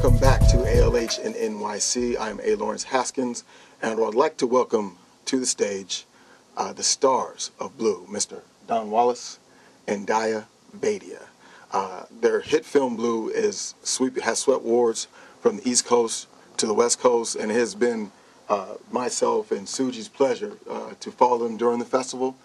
welcome back to ALH in NYC. I'm A. Lawrence Haskins, and I'd like to welcome to the stage the stars of Blue, Mr. Don Wallace and Daya, Vaidya. Their hit film Blue has swept wards from the East Coast to the West Coast, and it has been myself and Suji's pleasure to follow them during the festival.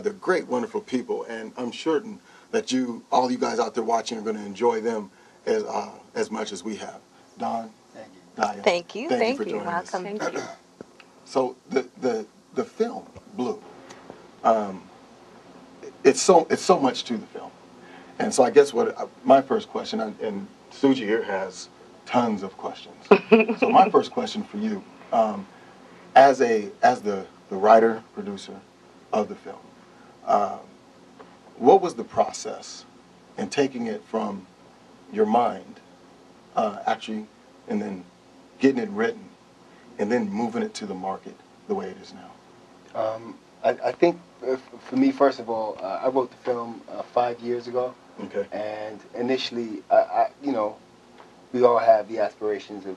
They're great, wonderful people, and I'm certain that all you guys out there watching, are going to enjoy them as much as we have. Don, thank you. Daya, thank you for joining us. Welcome. Thank you. So the film Blue, it's so much to the film, and so I guess my first question, and Suji here has tons of questions. So my first question for you, as the writer producer of the film, what was the process in taking it from your mind, actually, and then getting it written, and then moving it to the market the way it is now? I think for me, first of all, I wrote the film 5 years ago. Okay. And initially, we all have the aspirations of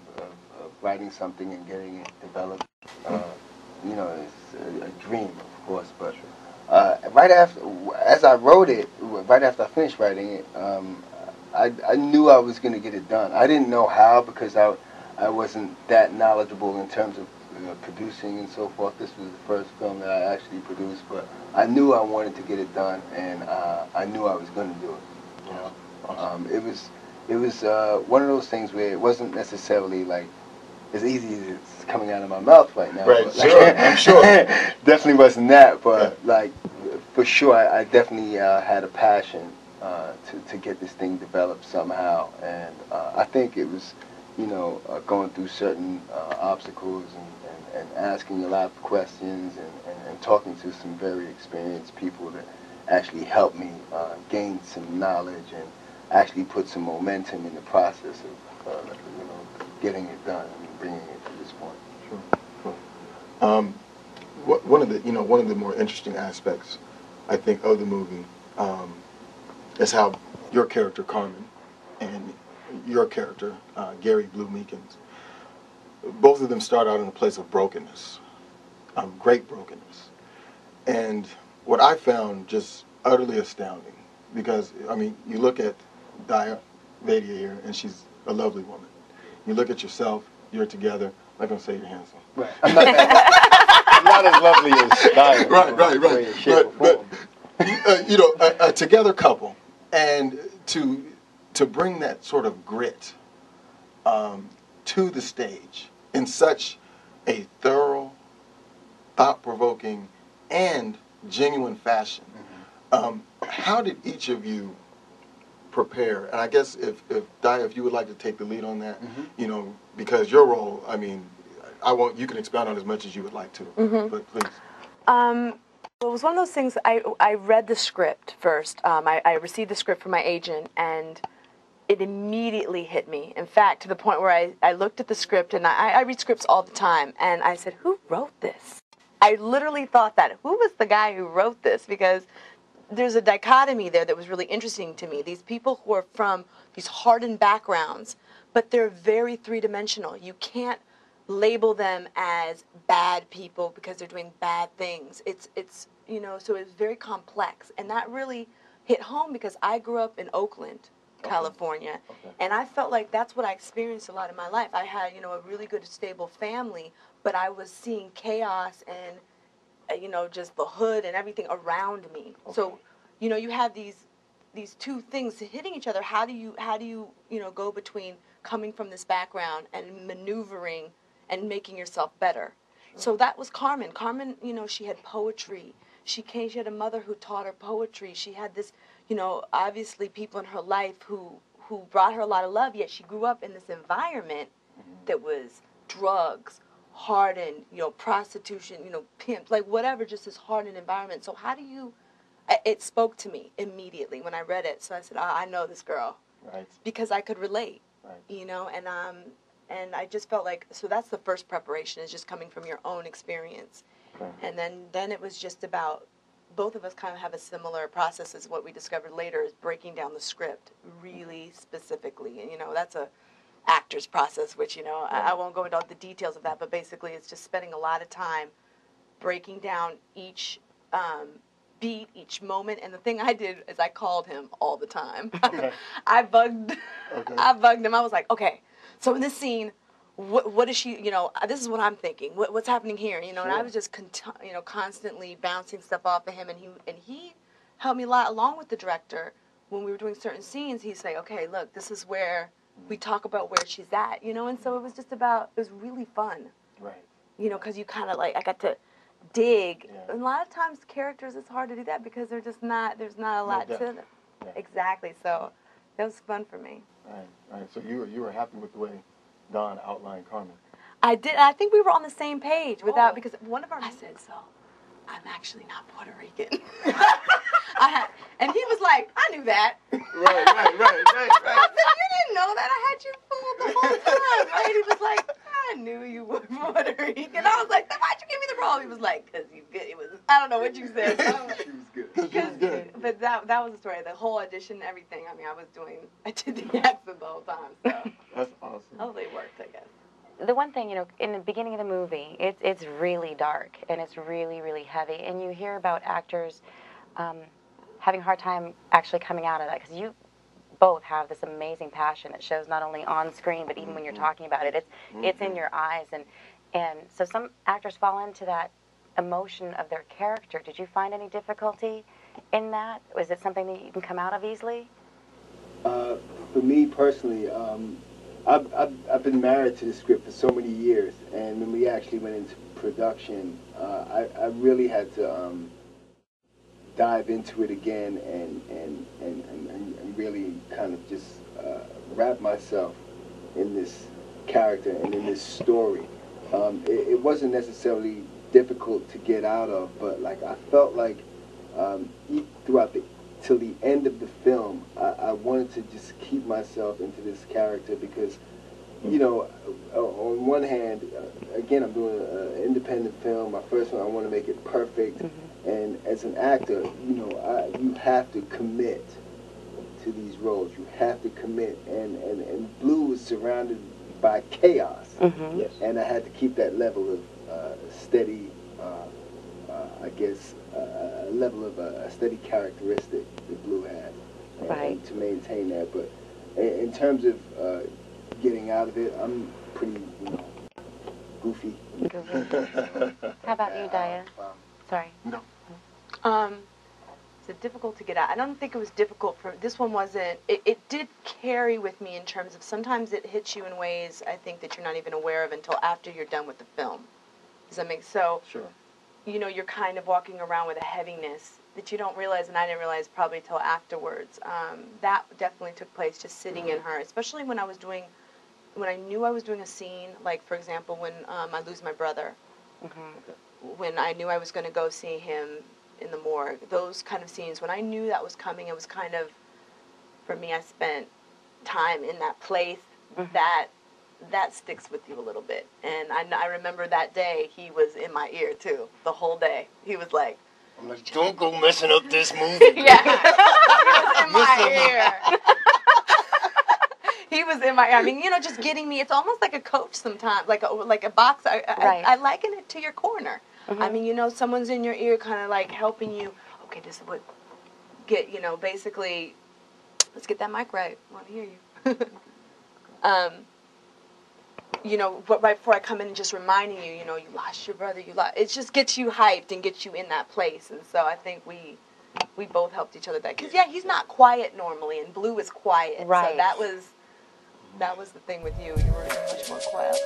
writing something and getting it developed. It's a dream, of course, but right after I finished writing it, I knew I was going to get it done. I didn't know how, because I wasn't that knowledgeable in terms of producing and so forth. This was the first film that I actually produced, but I knew I wanted to get it done, and I knew I was going to do it. You know, Awesome. It was one of those things where it wasn't necessarily like as easy as it's coming out of my mouth right now. Right, like, sure, I'm sure. Definitely wasn't that, but yeah. like for sure, I definitely had a passion to get this thing developed somehow, and I think it was, going through certain obstacles and asking a lot of questions and talking to some very experienced people that actually helped me gain some knowledge and actually put some momentum in the process of getting it done and bringing it to this point. Sure. One of the more interesting aspects, I think, of the movie is how your character Carmen and your character Gary Blue Meekins, both of them start out in a place of brokenness, great brokenness, and what I found just utterly astounding, because you look at Daya, Vaidya here, and she's a lovely woman. You look at yourself, you're together. I'm not gonna say you're handsome. Right. I'm not as lovely as Daya. Right. But a together couple, and to bring that sort of grit to the stage in such a thorough, thought-provoking, and genuine fashion. How did each of you prepare? And I guess if Daya, if you would like to take the lead on that, because your role, you can expound on as much as you would like to, but please. It was one of those things, I read the script first. I received the script from my agent, and it immediately hit me. In fact, to the point where I looked at the script, and I read scripts all the time, and I said, who wrote this? I literally thought that. Who was the guy who wrote this? Because there's a dichotomy there that was really interesting to me. These people who are from these hardened backgrounds, but they're very three-dimensional. You can't label them as bad people because they're doing bad things. It's so it's very complex. And that really hit home because I grew up in Oakland, California, and I felt like that's what I experienced a lot in my life. I had, a really good, stable family, but I was seeing chaos and just the hood and everything around me. So, you have these two things hitting each other. How do you go between coming from this background and maneuvering and making yourself better? So that was Carmen. Carmen, she had poetry. She had a mother who taught her poetry. She had this, obviously people in her life who brought her a lot of love, yet she grew up in this environment that was drugs, hardened, prostitution, pimp, like whatever, just this hardened environment. So how do you, it spoke to me immediately when I read it. So I said, I know this girl. Right. Because I could relate, right. And I just felt like, so that's the first preparation, is just coming from your own experience. Okay. And then it was just about, both of us kind of have a similar process as what we discovered later, is breaking down the script really specifically. And, that's actor's process, which, you know, Right. I won't go into all the details of that, but basically it's just spending a lot of time breaking down each beat, each moment. And the thing I did is I called him all the time. Okay. I bugged him. I was like, okay, so in this scene, what is she, you know, this is what I'm thinking. What's happening here? You know, and I was just, constantly bouncing stuff off of him. And he helped me a lot, along with the director. When we were doing certain scenes, he'd say, okay, look, this is where we talk about where she's at, you know? And so it was just about, it was really fun. Right. You know, because you kind of like, I got to dig. Yeah. And a lot of times characters, it's hard to do that because they're just not, there's not a lot to them. Yeah. Exactly. So that was fun for me. Right. So you were happy with the way Don outlined Carmen. I did. I think we were on the same page because one of our, I said, so I'm actually not Puerto Rican. And he was like, I knew that. Right. I said, you didn't know that. I had you fooled the whole time, right? He was like, I knew you were Puerto Rican. I was like, then why'd you give me the role? He was like, because you good. It was, I don't know what you said. She was good. She was good. But that was the story. The whole audition, everything. I mean, I did the accent the whole time. So That's awesome. hopefully it worked, I guess. The one thing, you know, in the beginning of the movie, it's really dark and it's really, really heavy. And you hear about actors having a hard time actually coming out of that because you both have this amazing passion that shows not only on screen but even when you're talking about it. It's in your eyes. And so some actors fall into that emotion of their character. Did you find any difficulty in that? Was it something that you can come out of easily? For me personally, I've been married to the script for so many years, and when we actually went into production, I really had to dive into it again and really kind of just wrap myself in this character and in this story. It wasn't necessarily difficult to get out of, but like I felt like throughout till the end of the film, I wanted to just keep myself into this character because, you know, on one hand, again, I'm doing an independent film, my first one, I want to make it perfect, and as an actor, you know, you have to commit to these roles, you have to commit, and Blue was surrounded by chaos, Yes. and I had to keep that level of steady, I guess, a level of a steady characteristic that Blue had, and to maintain that. But in terms of getting out of it, I'm pretty, you know, goofy. How about you, Daya? Sorry. No. Is it difficult to get out? I don't think it was difficult for this one. Wasn't it did carry with me in terms of sometimes it hits you in ways I think that you're not even aware of until after you're done with the film. Does that make so? Sure. You know, you're kind of walking around with a heaviness that you don't realize, and I didn't realize probably till afterwards. That definitely took place just sitting in her, especially when I knew I was doing a scene, like, for example, when I lose my brother, when I knew I was going to go see him in the morgue, those kind of scenes, when I knew that was coming, it was kind of, for me, I spent time in that place, that sticks with you a little bit. And I remember that day, he was in my ear, too, the whole day. He was like, I'm like, don't go messing up this movie. yeah, he was in my ear. He was in my ear. I mean, you know, just getting me. It's almost like a coach sometimes, like a boxer. I liken it to your corner. I mean, you know, someone's in your ear kind of like helping you. Okay, this is what, you know, basically, let's get that mic right. I want to hear you. You know, but right before I come in and just reminding you, you know, you lost your brother, it just gets you hyped and gets you in that place. And so I think we both helped each other that. Because, yeah, he's not quiet normally, and Blue is quiet. Right. So that was the thing with you. You were much more quiet.